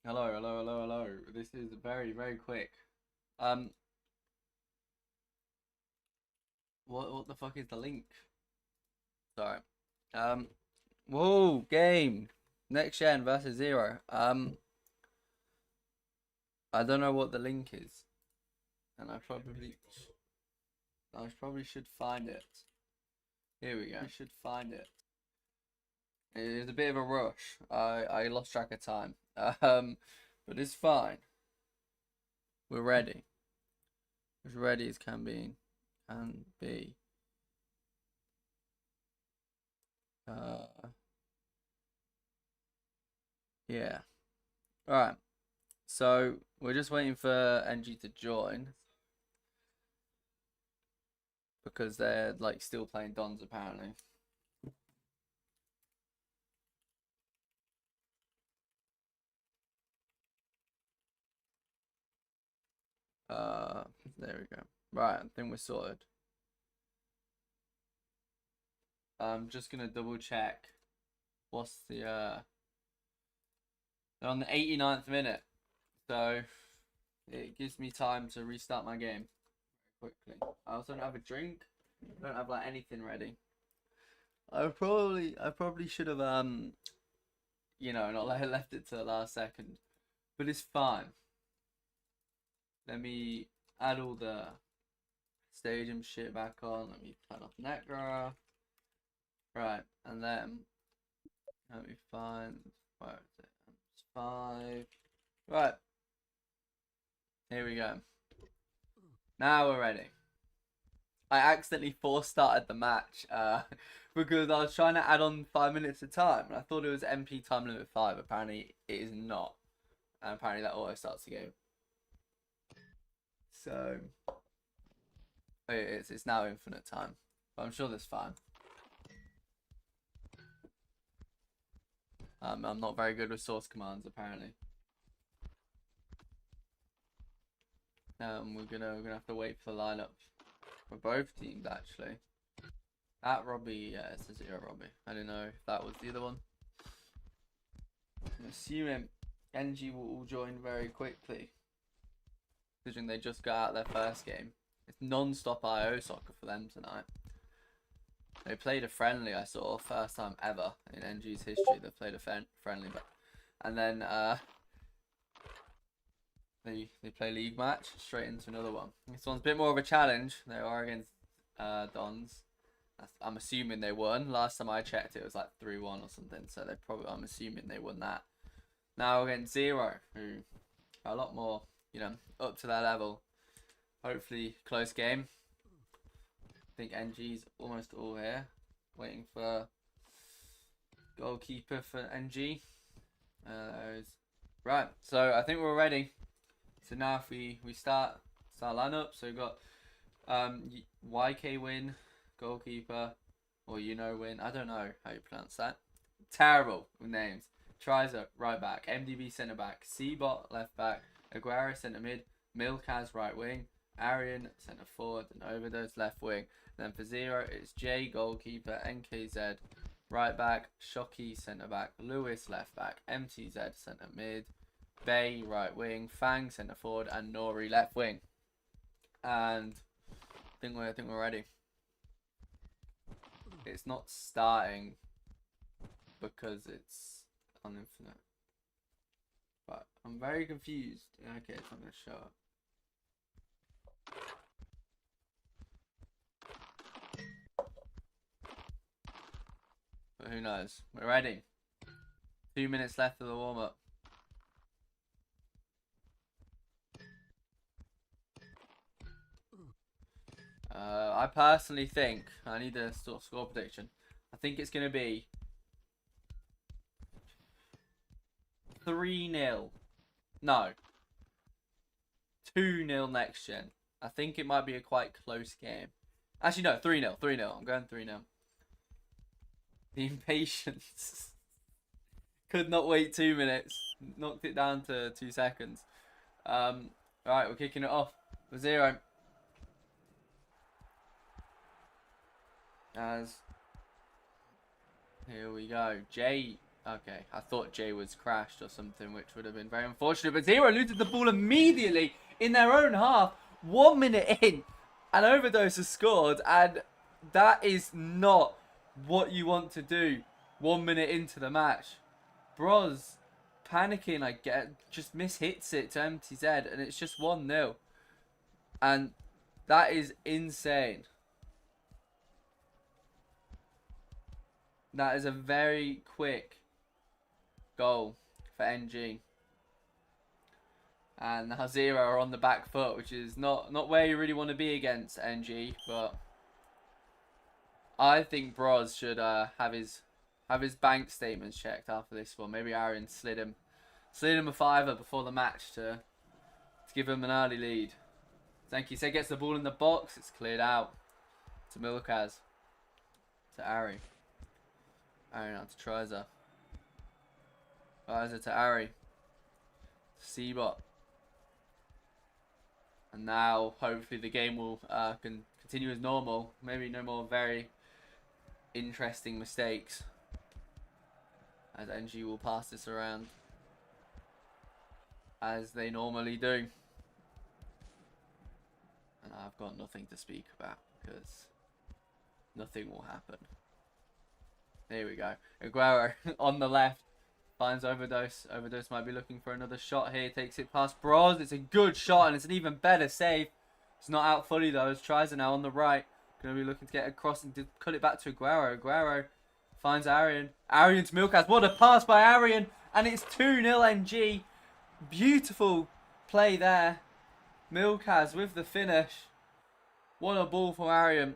Hello, hello, hello, hello. This is very, very quick. Um, what the fuck is the link? Sorry. Um, whoa, game. NextGen versus Zero. I don't know what the link is, and I probably should find it. Here we go. I should find it. It was a bit of a rush. I lost track of time. But it's fine. We're ready. As ready as can be. Can be. Yeah. Alright. So we're just waiting for NG to join because they're like still playing Dons apparently. There we go. Right, I think we're sorted. I'm just gonna double check. What's the they're on the 89th minute, so it gives me time to restart my game quickly. I also don't have a drink. I don't have like anything ready. I probably should have not left it to the last second, but it's fine. Let me add all the stadium shit back on. Let me turn off net graph. Right, and then let me find where is it? It's 5. Right. Here we go. Now we're ready. I accidentally force started the match because I was trying to add on 5 minutes of time and I thought it was MP time limit 5. Apparently it is not. And apparently that auto starts the game. So it's now infinite time. But I'm sure that's fine. I'm not very good with source commands apparently. We're gonna have to wait for the lineup for both teams actually. At Robbie, yeah, it's a 0 Robbie. I don't know if that was the other one. I'm assuming NG will all join very quickly, considering they just got out their first game. It's non-stop IOSoccer for them tonight. They played a friendly, I saw, first time ever in NG's history. They played a friendly, and then they play league match straight into another one. This one's a bit more of a challenge. They are against Dons. I'm assuming they won. Last time I checked, it was like 3-1 or something. So I'm assuming they won that. Now against Zero, who are a lot more, up to their level. Hopefully, close game. I think NG's almost all here, waiting for goalkeeper for NG. Right, so I think we're ready. So now if we start lineup, so we've got YK win, goalkeeper, or win. I don't know how you pronounce that. Terrible with names. Triza right back, MDB centre back, Cbot left back, Aguera centre mid, Milkaz right wing, Arian centre forward, and Overdose left wing. Then for Zero, it's J goalkeeper, NKZ right back, Shocky centre back, Lewis left back, MTZ centre mid, Bay right wing, Fang centre forward, and Nori left wing. And I think we're ready. It's not starting because it's on infinite. But I'm very confused. Okay, it's not gonna show up. But who knows? We're ready. 2 minutes left of the warm-up. I personally think I need a sort of score prediction. I think it's gonna be 3-0. No. 2-0 NextGen. I think it might be a quite close game. Actually, no, 3-0. 3-0. I'm going 3-0. The impatience. Could not wait 2 minutes. Knocked it down to 2 seconds. Alright, we're kicking it off for Zero. As here we go. J Okay, I thought Jay was crashed or something, which would have been very unfortunate. But Zero loses the ball immediately in their own half. 1 minute in, and Overdose has scored, and that is not what you want to do 1 minute into the match. Bros panicking, I get, just mishits it to MTZ, and it's just 1-0. And that is insane. That is a very quick goal for NG. And now Zero are on the back foot, which is not where you really want to be against NG, but I think Bros should have his bank statements checked after this one. Maybe Aaron slid him a fiver before the match to give him an early lead. Thank you. Said gets the ball in the box. It's cleared out to Milkaz. To Ari. Ari now to Trizer. Trizer to Ari. Seabot. And now hopefully the game will can continue as normal. Maybe no more very interesting mistakes. As NG will pass this around as they normally do. And I've got nothing to speak about because nothing will happen. Here we go. Aguero on the left finds Overdose. Overdose might be looking for another shot here. Takes it past Bros. It's a good shot and it's an even better save. It's not out fully though. As Trizer now on the right. Going to be looking to get across and cut it back to Aguero. Aguero finds Arian. Arian to Milkaz. What a pass by Arian. And it's 2-0 NG. Beautiful play there. Milkaz with the finish. What a ball from Arian.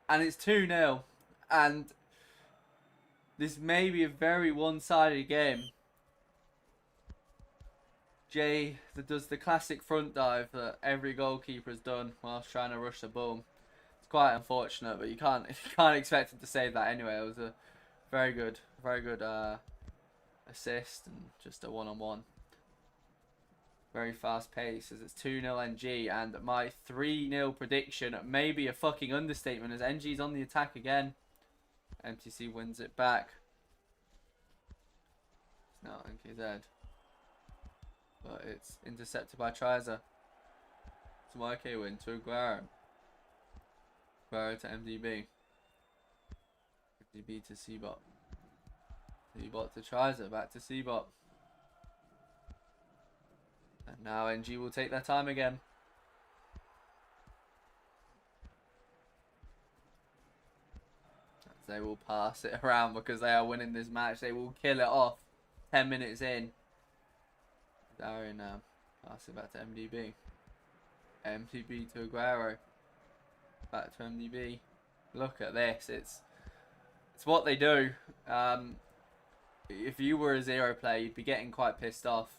And it's 2-0. And this may be a very one-sided game. Jay that does the classic front dive that every goalkeeper has done whilst trying to rush the ball. It's quite unfortunate, but you can't expect him to save that anyway. It was a very good assist and just a one-on-one. Very fast pace as it's 2-0 NG, and my 3-0 prediction may be a fucking understatement as NG's on the attack again. MTC wins it back. It's now NKZ. But it's intercepted by Trizer. It's a YK win to Aguero. Aguero to MDB. MDB to Seabot. Seabot to Trizer, back to Seabot. And now NG will take their time again. As they will pass it around because they are winning this match. They will kill it off 10 minutes in. Darren now pass it back to MDB. MDB to Aguero. Back to MDB. Look at this. It's what they do. If you were a Zero player, you'd be getting quite pissed off.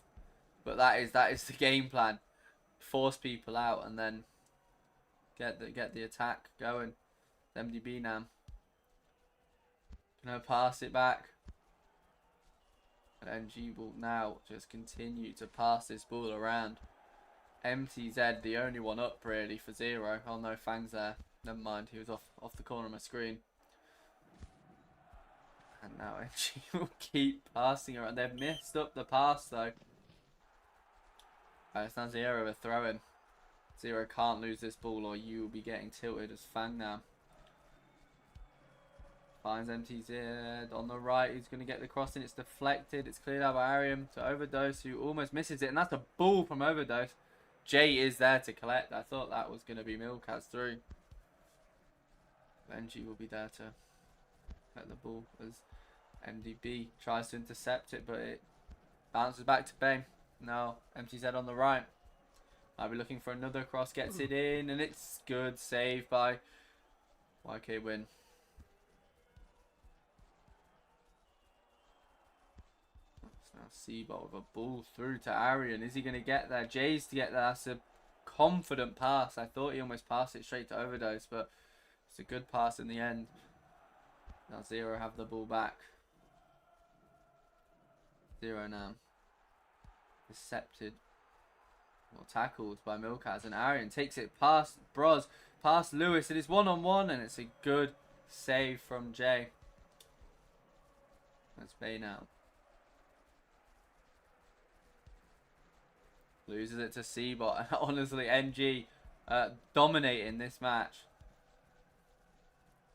But that is the game plan. Force people out and then get the attack going. MDB now. Gonna pass it back. And NG will now just continue to pass this ball around. MTZ the only one up really for Zero. Oh no, Fang's there. Never mind, he was off the corner of my screen. And now NG will keep passing around. They've messed up the pass though. It's now Zero with a throw-in. Zero can't lose this ball or you will be getting tilted as Fang now. Finds MTZ on the right. He's going to get the crossing. It's deflected. It's cleared out by Ariam to Overdose, who almost misses it. And that's a ball from Overdose. Jay is there to collect. I thought that was going to be Milkaz through. NG will be there to collect the ball as MDB tries to intercept it, but it bounces back to Bane. Now MTZ on the right. I'll be looking for another cross. Gets it in, and it's good. Save by YK win. Now Seabot with a ball through to Arian. Is he going to get there? Jay's to get there. That's a confident pass. I thought he almost passed it straight to Overdose, but it's a good pass in the end. Now Zero have the ball back. Zero now. Intercepted. Well, tackled by Milkaz, and Arian takes it past Bros, past Lewis. It is one-on-one, and it's a good save from Jay. That's Bay now. Loses it to Seabot. Honestly, NG dominating this match.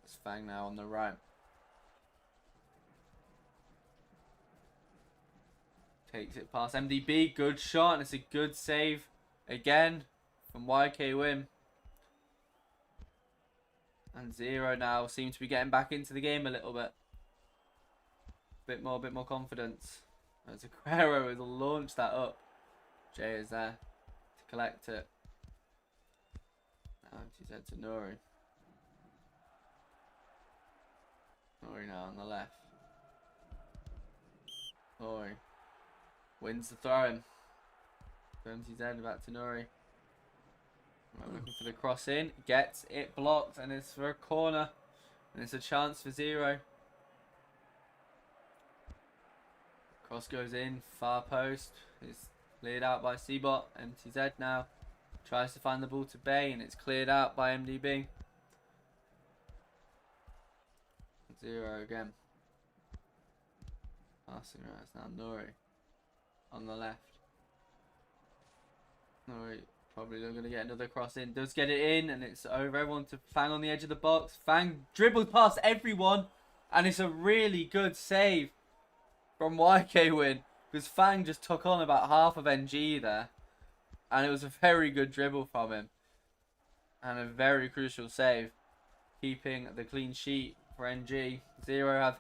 It's Fang now on the right. Takes it past MDB. Good shot, and it's a good save again from YK Wim. And Zero now seems to be getting back into the game a little bit. Bit more confidence. As Aguero has launched that up. Jay is there to collect it. Now she's head to Nuri. Nuri now on the left. Nuri wins the throw-in. MTZ back to Nuri. Right, looking for the cross in. Gets it blocked, and it's for a corner. And it's a chance for Zero. Cross goes in. Far post. It's cleared out by Seabot. MTZ now tries to find the ball to Bay, and it's cleared out by MDB. Zero again. Passing right. It's now Nuri on the left. Nuri probably going to get another cross in. Does get it in, and it's over. Everyone to Fang on the edge of the box. Fang dribbles past everyone, and it's a really good save from YK Win, because Fang just took on about half of NG there, and it was a very good dribble from him, and a very crucial save, keeping the clean sheet for NG. Zero have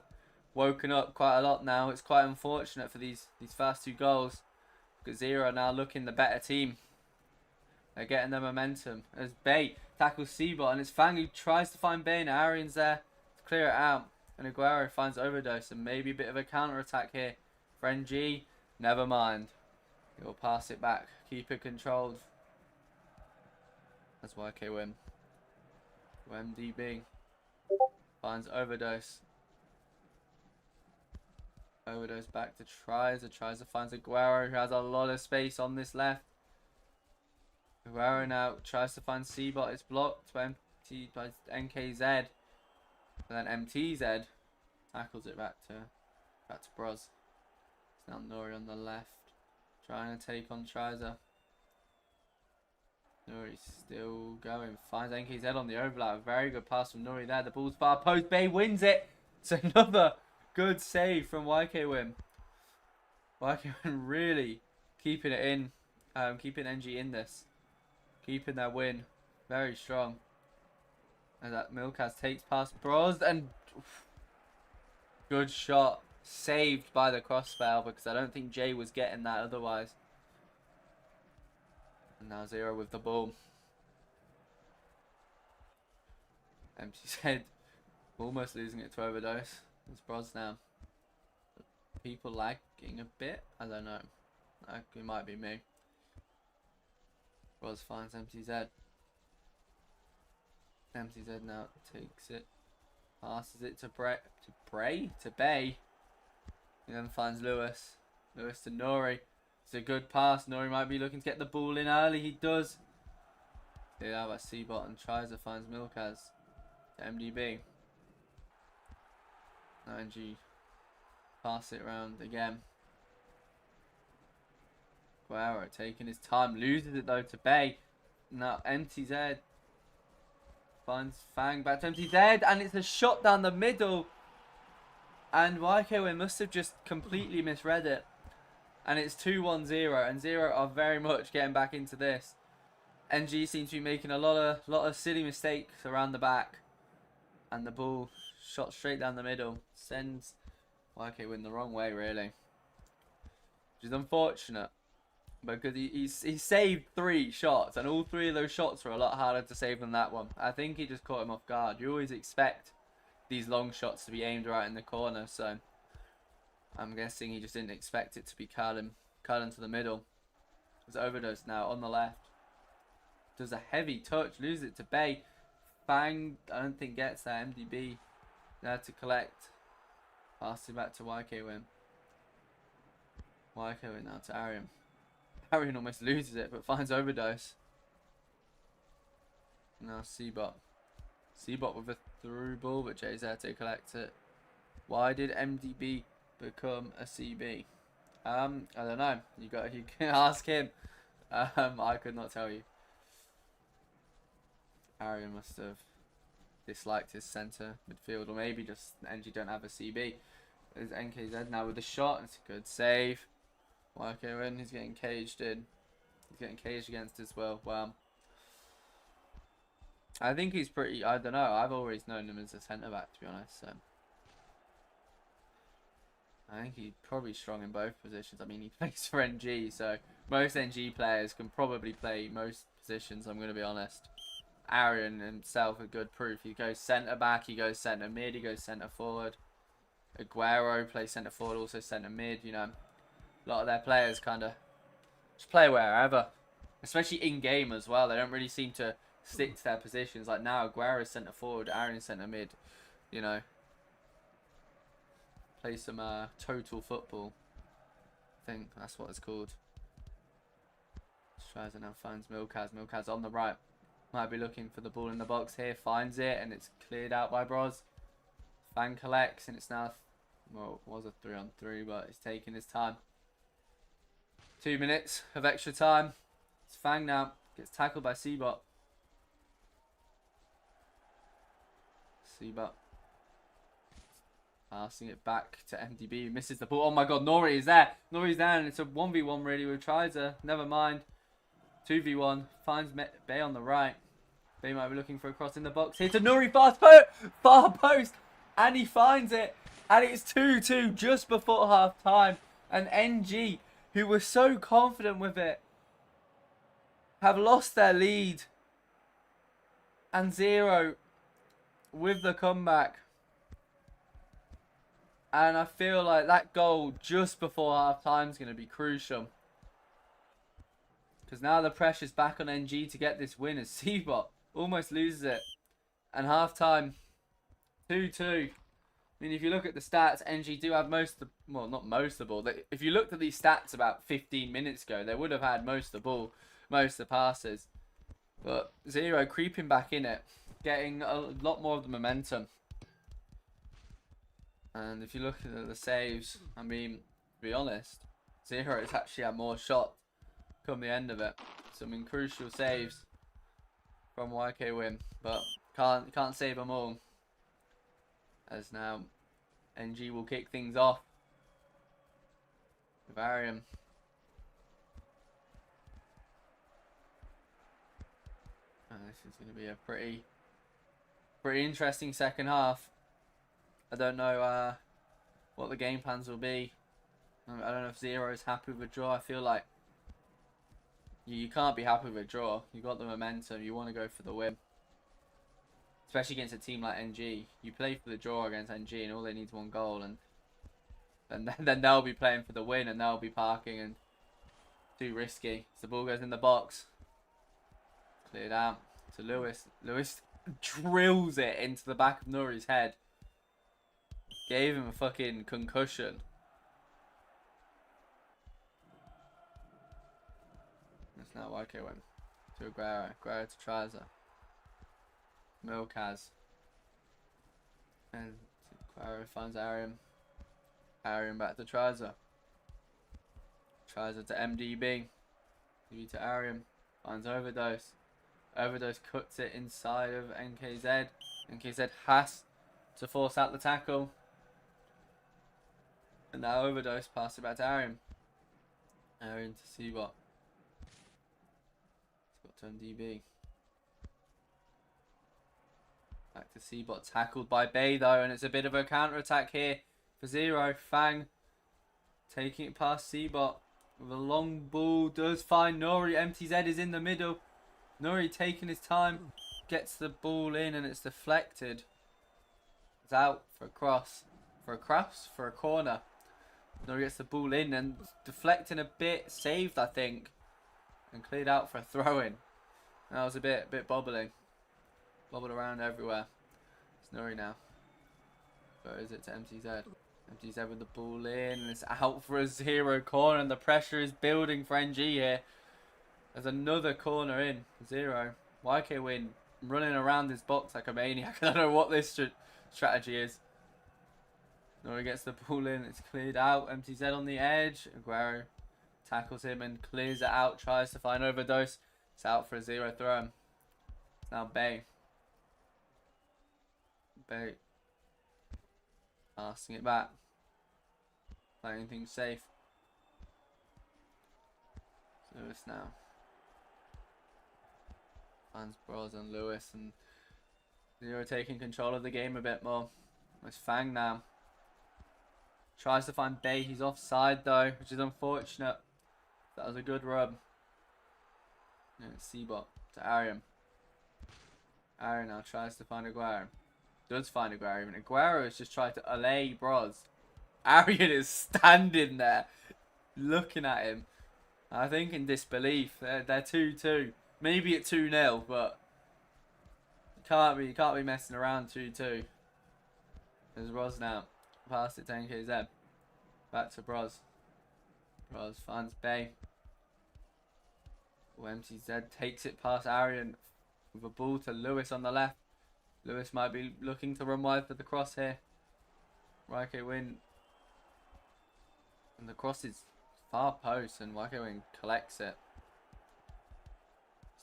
woken up quite a lot now. It's quite unfortunate for these first two goals, because Zero are now looking the better team. They're getting their momentum as Bay tackles Seabot, and it's Fang who tries to find Bay. Now Arian's there to clear it out, and Aguero finds Overdose, and maybe a bit of a counter attack here for NG. Never mind, he'll pass it back, keep it controlled. That's YK Win. MDB finds Overdose. Overdose back to Trizer. Trizer finds Aguero, who has a lot of space on this left. Aguero now tries to find Seabot. It's blocked by NKZ. And then MTZ tackles it back to Bros. It's now Nuri on the left, trying to take on Trizer. Nuri still going. Finds NKZ on the overlap. Very good pass from Nuri there. The ball's far post. Bay wins it. It's another good save from YK Wim. YK Wim really keeping it in. Keeping NG in this. Keeping their win. Very strong. And that Milkaz takes past Bros, and good shot. Saved by the crossbar, because I don't think Jay was getting that otherwise. And now Zero with the ball. MTZ almost losing it to Overdose. It's Bros now. People lagging a bit? I don't know. It might be me. Bros finds MTZ. MTZ now takes it. Passes it to Bay. And then finds Lewis. Lewis to Nuri. It's a good pass. Nuri might be looking to get the ball in early. He does. Cleared out by Seabot, and Trizer finds Milkaz to MDB. NG pass it around again. Guerrero taking his time. Loses it though to Bay. Now MTZ finds Fang back to MTZ, and it's a shot down the middle. And YKW must have just completely misread it. And it's 2-1-0, and Zero are very much getting back into this. NG seems to be making a lot of silly mistakes around the back. And the ball shot straight down the middle. Sends YKW the wrong way, really. Which is unfortunate. Because he saved 3 shots, and all 3 of those shots were a lot harder to save than that one. I think he just caught him off guard. You always expect these long shots to be aimed right in the corner, so I'm guessing he just didn't expect it to be curling to the middle. It's Overdose now on the left. Does a heavy touch, loses it to Bay. Fang, I don't think gets that. MDB there to collect. Pass it back to YKW. YKW now to Arian. Arian almost loses it, but finds Overdose. Now Seabot. Seabot with a through ball, but Jay's there to collect it. Why did MDB become a CB? I don't know. You can ask him. I could not tell you. Arian must have disliked his centre midfield, or maybe just NG don't have a CB. There's NKZ now with the shot. It's a good save. YK he's getting caged in. He's getting caged against as well. Wow. I think he's pretty. I don't know. I've always known him as a centre back, to be honest. So I think he's probably strong in both positions. I mean, he plays for NG, so most NG players can probably play most positions. I'm going to be honest. Arian himself a good proof. He goes centre back, he goes centre mid, he goes centre forward. Aguero plays centre forward, also centre mid. You know, a lot of their players kind of just play wherever, especially in game as well. They don't really seem to stick to their positions. Like now, Aguero is centre forward, Arian centre mid. You know, play some total football. I think that's what it's called. Tries and now finds Milkaz. Milkaz on the right. Might be looking for the ball in the box here. Finds it and it's cleared out by Bros. Fang collects and it's now, well, it was a 3-on-3, but he's taking his time. 2 minutes of extra time. It's Fang now. Gets tackled by Seabot. Seabot passing it back to MDB. Misses the ball. Oh my god, Nori is there. Nori's there and it's a 1v1 really with Trizer. Never mind. 2v1. Finds Bay on the right. Bay might be looking for a cross in the box. Here to Nuri, far post. And he finds it. And it's 2-2 just before half time. And NG, who were so confident with it, have lost their lead. And 0 with the comeback. And I feel like that goal just before half time is going to be crucial. Because now the pressure's back on NG to get this win as Seabot almost loses it. And half time, 2-2. I mean, if you look at the stats, NG do have most of the, well, not most of the ball. If you looked at these stats about 15 minutes ago, they would have had most of the ball, most of the passes. But 0 creeping back in it, getting a lot more of the momentum. And if you look at the saves, I mean, to be honest, 0 has actually had more shots come the end of it. Some crucial saves from YK Win, but can't save them all. As now NG will kick things off with Arian. And this is going to be a pretty interesting second half. I don't know what the game plans will be. I don't know if 0 is happy with a draw. I feel like you can't be happy with a draw. You got the momentum. You want to go for the win. Especially against a team like NG. You play for the draw against NG and all they need is 1 goal. And then they'll be playing for the win and they'll be parking and too risky. So the ball goes in the box. Cleared out to Lewis. Lewis drills it into the back of Nuri's head. Gave him a fucking concussion. That's now YK went to Aguero. Aguero to Trizer. Milkaz. And Aguero finds Arian. Arian back to Trizer. Trizer to MDB. DB to Arian. Finds Overdose. Overdose cuts it inside of NKZ. NKZ has to force out the tackle. And now Overdose passes it back to Arian. Arian to Seabot. It's got to MDB. Back to Seabot. Tackled by Bay though. And it's a bit of a counter-attack here for 0. Fang taking it past Seabot. With a long ball. Does find Nori. MTZ is in the middle. Nori taking his time. Gets the ball in and it's deflected. It's out for a cross. For a cross? For a corner. Nori gets the ball in and deflecting a bit. Saved, I think. And cleared out for a throw-in. That was a bit bobbling. Bobbled around everywhere. It's Nuri now. Where is it to MTZ? MTZ with the ball in. And it's out for a 0 corner. And the pressure is building for NG here. There's another corner in. 0. YK Win running around this box like a maniac. I don't know what this strategy is. Nori gets the ball in. It's cleared out. MTZ on the edge. Aguero tackles him and clears it out. Tries to find Overdose. It's out for a 0 throw. It's now Bay. Bay. Passing it back. Playing things safe. Lewis now. Finds Bros and Lewis, and Zero taking control of the game a bit more. It's Fang now. Tries to find Bay. He's offside though, which is unfortunate. That was a good rub. Yeah, Seabot to Ariam. Ariam now tries to find Aguero. Does find Aguero. Even Aguero has just tried to allay Bros. Arian is standing there looking at him. I think in disbelief. They're 2-2. Maybe at 2-0, but you can't be messing around 2-2. There's Bros now. Pass it to NKZ. Back to Bros. Bros finds Bay. MTZ takes it past Arian with a ball to Lewis on the left. Lewis might be looking to run wide for the cross here. YK Win. And the cross is far post and YK Win collects it.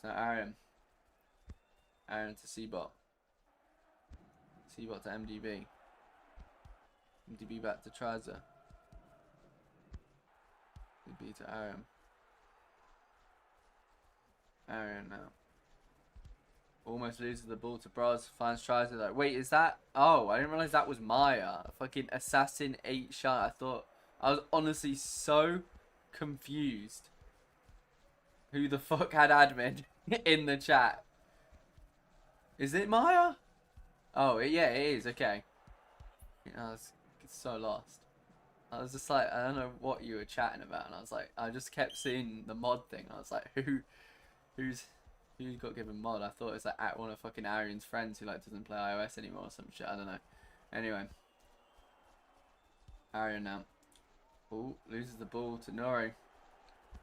So Arian. Arian to Seabot. Seabot to MDB. MDB back to Trazer. MDB to Arian. Arian now. Almost loses the ball to Bros. Finds Trazer like, wait, is that? Oh, I didn't realize that was Maya. A fucking assassin 8 shot. I was honestly so confused. Who the fuck had admin in the chat? Is it Maya? Oh, yeah, it is. Okay. I was so lost. I was just like, I don't know what you were chatting about, and I was like, I just kept seeing the mod thing. I was like, who's got given mod? I thought it was like at one of fucking Arian's friends who like doesn't play iOS anymore or some shit. I don't know. Anyway, Arian now. Oh, loses the ball to Nori.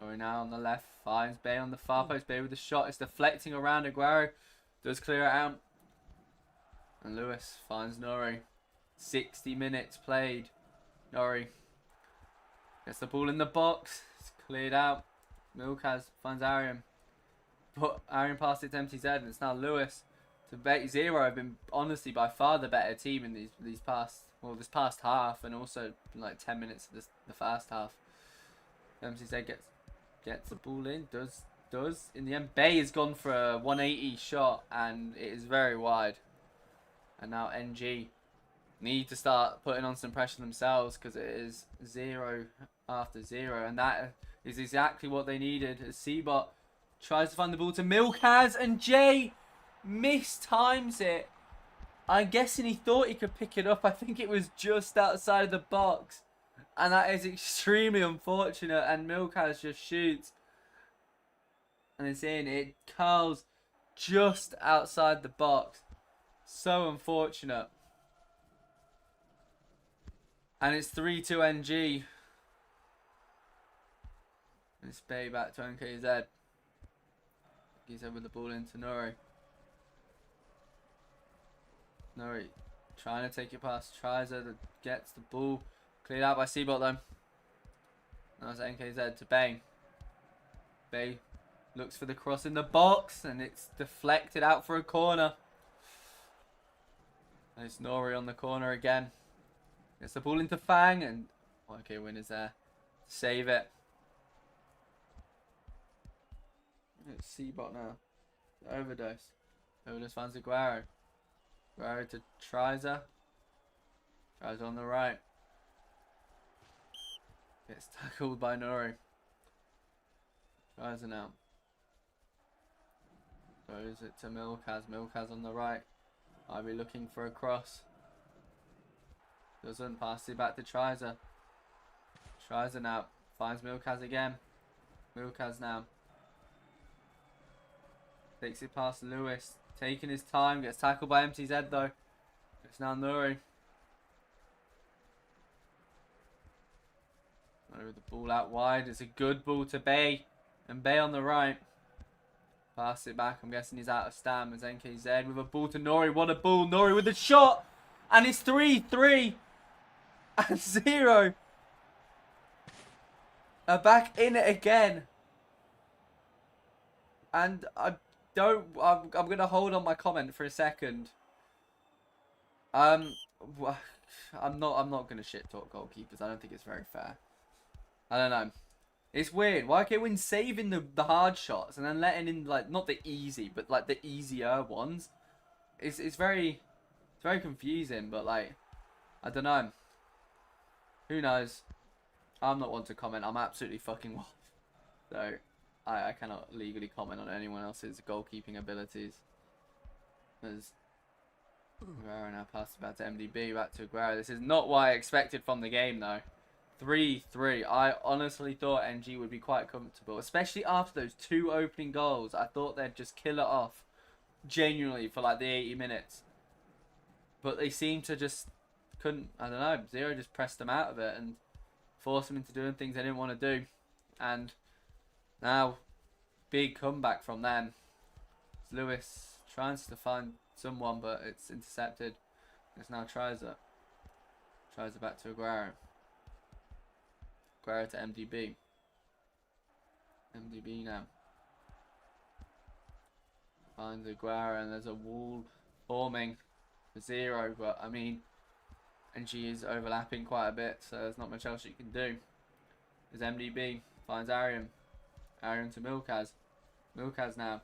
Nori now on the left, finds Bay on the far post. Bay with the shot. It's deflecting around Aguero. Does clear it out. And Lewis finds Nori. 60 minutes played. Nori gets the ball in the box. It's cleared out. Milkaz finds Arian. But Arian passed it to MTZ, and it's now Lewis to Bet Zero. Have been honestly by far the better team in this past half, and also like 10 minutes of the first half. MTZ gets the ball in. Does in the end. Bay has gone for a 180 shot, and it is very wide. And now NG need to start putting on some pressure themselves, because it is 0 after 0, and that is exactly what they needed. As Seabot tries to find the ball to Milkaz, and Jay mistimes it. I'm guessing he thought he could pick it up. I think it was just outside of the box, and that is extremely unfortunate. And Milkaz just shoots, and it's in. It curls just outside the box. So unfortunate. And it's 3-2 NG. And it's Bay back to NKZ. He's over the ball into Nori. Nori trying to take it past Trizer. Gets the ball cleared out by Seabot though. Now it's NKZ to Bay. Bay looks for the cross in the box, and it's deflected out for a corner. And it's Nori on the corner again. Gets the ball into Fang, and okay, Win is there. Save it. It's Seabot now. Overdose. Overdose finds Aguero. Aguero to Trizer. Trizer on the right. Gets tackled by Nori. Trizer now. Throws it to Milkaz. Milkaz on the right. Might be looking for a cross. Doesn't. Pass it back to Trizer. Trizer now. Finds Milkaz again. Milkaz now. Takes it past Lewis. Taking his time. Gets tackled by MTZ though. It's now Nuri. Nuri with the ball out wide. It's a good ball to Bay. And Bay on the right. Pass it back. I'm guessing he's out of stam as NKZ with a ball to Nori. What a ball. Nori with a shot. And it's 3-3. And Zero are back in it again. And I'm gonna hold on my comment for a second. I'm not gonna shit talk goalkeepers. I don't think it's very fair. I don't know. It's weird. Why can't we saving the hard shots and then letting in like not the easy, but like the easier ones? It's very confusing. But like I don't know. Who knows? I'm not one to comment. I'm absolutely fucking off. So I cannot legally comment on anyone else's goalkeeping abilities. There's Aguero now passes back to MDB, back to Aguero. This is not what I expected from the game though. 3-3. I honestly thought NG would be quite comfortable, especially after those 2 opening goals. I thought they'd just kill it off genuinely for like the 80 minutes. But they seemed to just couldn't. I don't know. Zero just pressed them out of it and forced them into doing things they didn't want to do. And now, big comeback from them. Lewis tries to find someone, but it's intercepted. It's now tries it back to Aguero. Aguero to MDB. MDB now. Finds Aguero and there's a wall forming for Zero, but I mean, NG is overlapping quite a bit, so there's not much else you can do. There's MDB. Finds Arian. Arian to Milkaz. Milkaz now.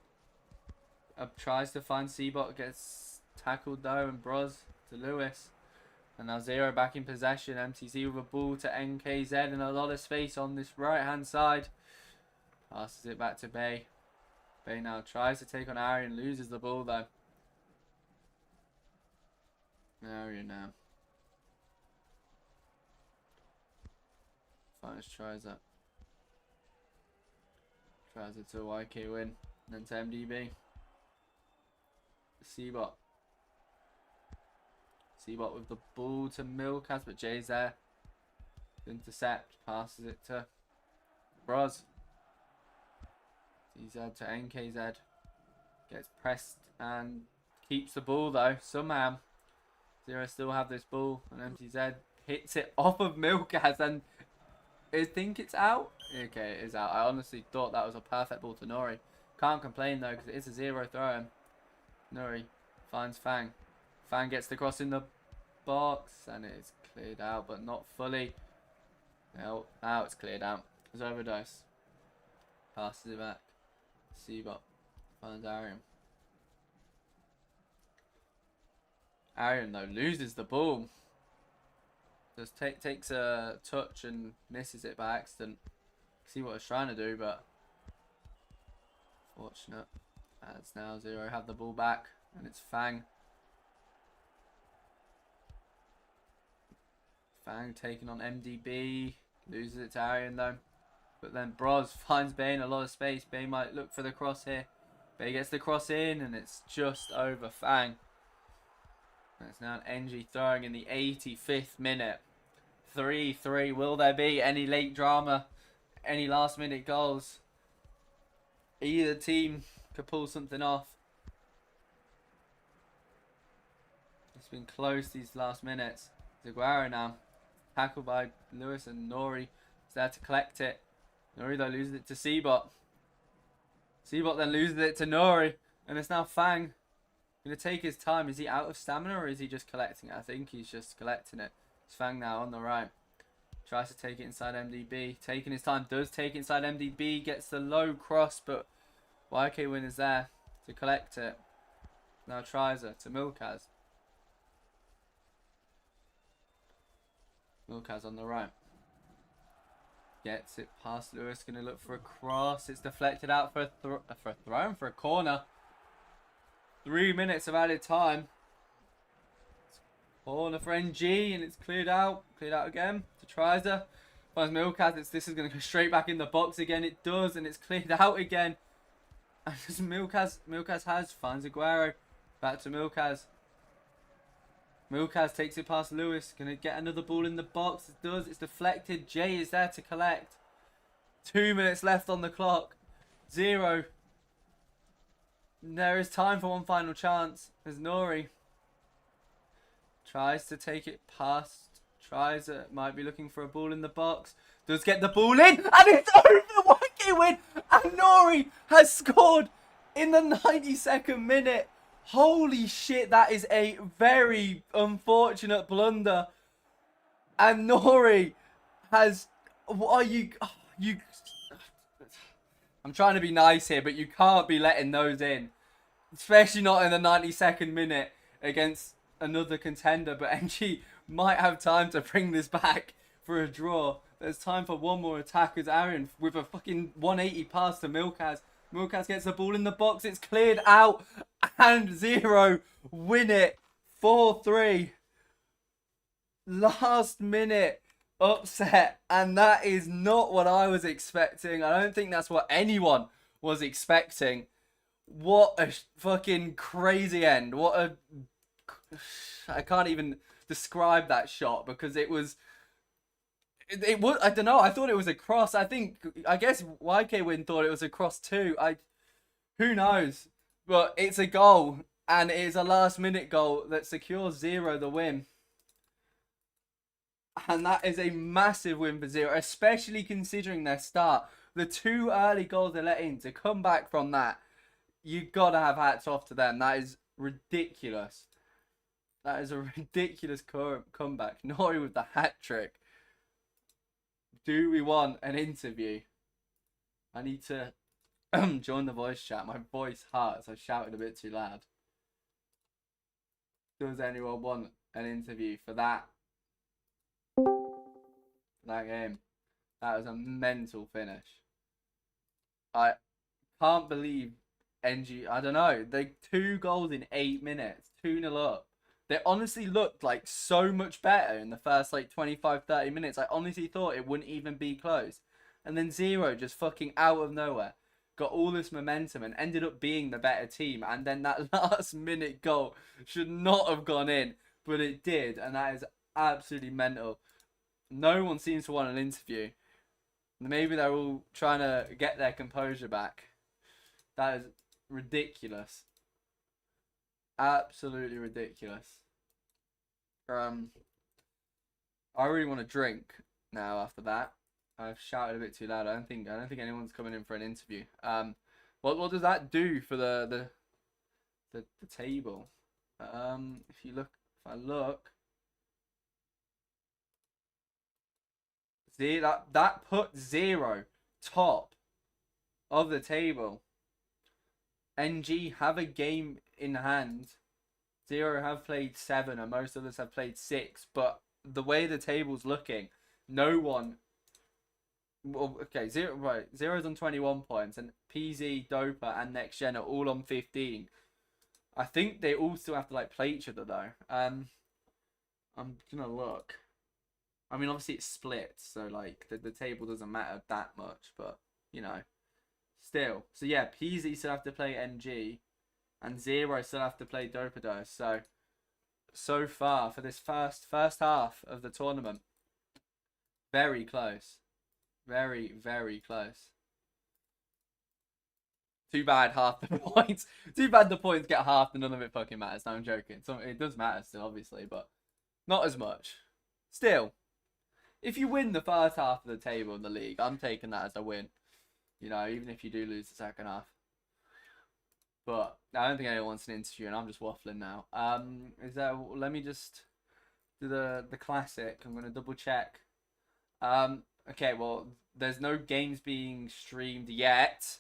Tries to find Seabot, gets tackled though, and Bros to Lewis. And now Zero back in possession. MTZ with a ball to NKZ and a lot of space on this right hand side. Passes it back to Bay. Bay now tries to take on Arian, loses the ball though. Arian now. Finds tries it. Tries it to a YK win. And then to MDB. Seabot. Seabot with the ball to Milkaz, but Jay's there. Intercept. Passes it to Bros. DZ to NKZ. Gets pressed and keeps the ball though. Somehow. Zero still have this ball. And MTZ hits it off of Milkaz and I think it's out. Okay, it is out. I honestly thought that was a perfect ball to Nori. Can't complain though because it is a Zero throw. Nori finds Fang. Fang gets the cross in the box and it's cleared out, but not fully. No, now it's cleared out. It's Overdose. Passes it back. Seabot finds Arian. Arian though loses the ball. Just takes a touch and misses it by accident. See what I was trying to do, but fortunate. As now Zero have the ball back and it's Fang. Fang taking on MDB. Loses it to Arian though. But then Bros finds Bane a lot of space. Bane might look for the cross here. Bane gets the cross in and it's just over Fang. And it's now NG throwing in the 85th minute. 3-3. Will there be any late drama? Any last minute goals? Either team could pull something off. It's been close these last minutes. Aguero now. Tackled by Lewis and Nori is there to collect it. Nori though loses it to Seabot. Seabot then loses it to Nori. And it's now Fang. Going to take his time. Is he out of stamina or is he just collecting it? I think he's just collecting it. It's Fang now on the right. Tries to take it inside MDB. Taking his time. Does take it inside MDB. Gets the low cross, but YK Win is there to collect it. Now tries it to Milkaz. Milkaz on the right. Gets it past Lewis. Going to look for a cross. It's deflected out for a throw, for a corner. 3 minutes of added time. Corner for NG and it's cleared out. Cleared out again to Trizer. Finds Milkaz. This is going to go straight back in the box again. It does and it's cleared out again. And Milkaz finds Aguero. Back to Milkaz. Milkaz takes it past Lewis. Going to get another ball in the box. It does. It's deflected. Jay is there to collect. 2 minutes left on the clock. 0. There is time for one final chance. There's Nori. Tries to take it past Tries it. Might be looking for a ball in the box. Does get the ball in. And it's over. 1K win. And Nori has scored in the 92nd minute. Holy shit. That is a very unfortunate blunder. And Nori has... What are you... You... I'm trying to be nice here, but you can't be letting those in. Especially not in the 92nd minute against another contender. But NG might have time to bring this back for a draw. There's time for one more attack as Aaron with a fucking 180 pass to Milkaz. Milkaz gets the ball in the box. It's cleared out. And 0 win it. 4-3. Last minute upset. And that is not what I was expecting. I don't think that's what anyone was expecting. What a fucking crazy end. What a... I can't even describe that shot because it was... It was... I don't know. I thought it was a cross. I guess YK Win thought it was a cross too. Who knows? But it's a goal. And it is a last minute goal that secures 0 the win. And that is a massive win for 0. Especially considering their start. The 2 early goals they let in. To come back from that. You gotta have hats off to them. That is ridiculous. That is a ridiculous comeback. Nori with the hat trick. Do we want an interview? I need to join the voice chat. My voice hurts. I shouted a bit too loud. Does anyone want an interview for that? That game. That was a mental finish. I can't believe NG, I don't know. They 2 goals in 8 minutes. 2-0 up. They honestly looked like so much better in the first like 25-30 minutes. I honestly thought it wouldn't even be close. And then 0 just fucking out of nowhere. Got all this momentum and ended up being the better team. And then that last minute goal should not have gone in. But it did. And that is absolutely mental. No one seems to want an interview. Maybe they're all trying to get their composure back. That is ridiculous. Absolutely ridiculous. I really want to drink now after that. I've shouted a bit too loud. I don't think anyone's coming in for an interview. What does that do for the table? If I look, see that put 0 top of the table. NG have a game in hand. 0 have played 7 and most others have played 6. But the way the table's looking, no one... Well, okay, 0's on 21 points and PZ, Dopa and NextGen are all on 15. I think they all still have to like play each other though. I'm gonna look. I mean, obviously it's split, so like the table doesn't matter that much, but you know, still. So yeah, PZ still have to play NG, and 0 still have to play Dopados. So far for this first half of the tournament, very close, very close. Too bad half the points. Too bad the points get half and none of it fucking matters. No, I'm joking. It does matter still, obviously, but not as much. Still, if you win the first half of the table in the league, I'm taking that as a win. You know, even if you do lose the second half. But I don't think anyone wants an interview, and I'm just waffling now. Let me just do the classic. I'm gonna double check. Okay, well, there's no games being streamed yet.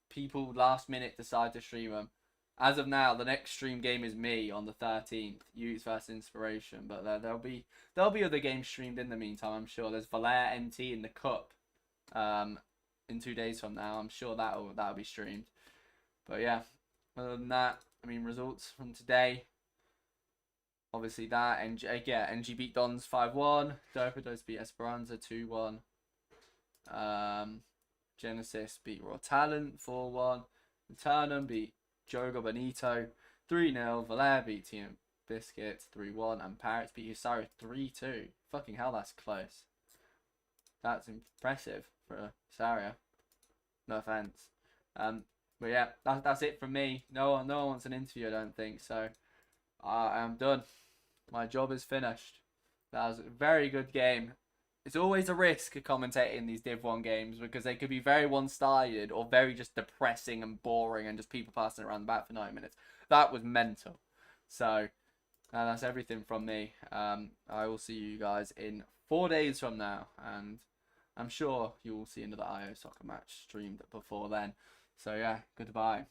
People last minute decide to stream them. As of now, the next stream game is me on the 13th. Use vs Inspiration, but there'll be other games streamed in the meantime. I'm sure there's Valère MT in the Cup. In 2 days from now, I'm sure that'll be streamed. But yeah, other than that, I mean, results from today. Obviously that NG beat Dons 5-1. Dopados beat Esperanza 2-1. Genesis beat Raw Talent 4-1. Eternum beat Jogo Bonito 3-0. Valère beat Team Biscuits 3-1. And Parrots beat Usario 3-2. Fucking hell, that's close. That's impressive for Usario. No offense. But yeah, that's it from me. No one wants an interview, I don't think. So I am done. My job is finished. That was a very good game. It's always a risk commentating these Div 1 games because they could be very one-sided or very just depressing and boring and just people passing around the back for 90 minutes. That was mental. So, that's everything from me. I will see you guys in 4 days from now. And I'm sure you will see another IOSoccer match streamed before then. So, yeah, goodbye.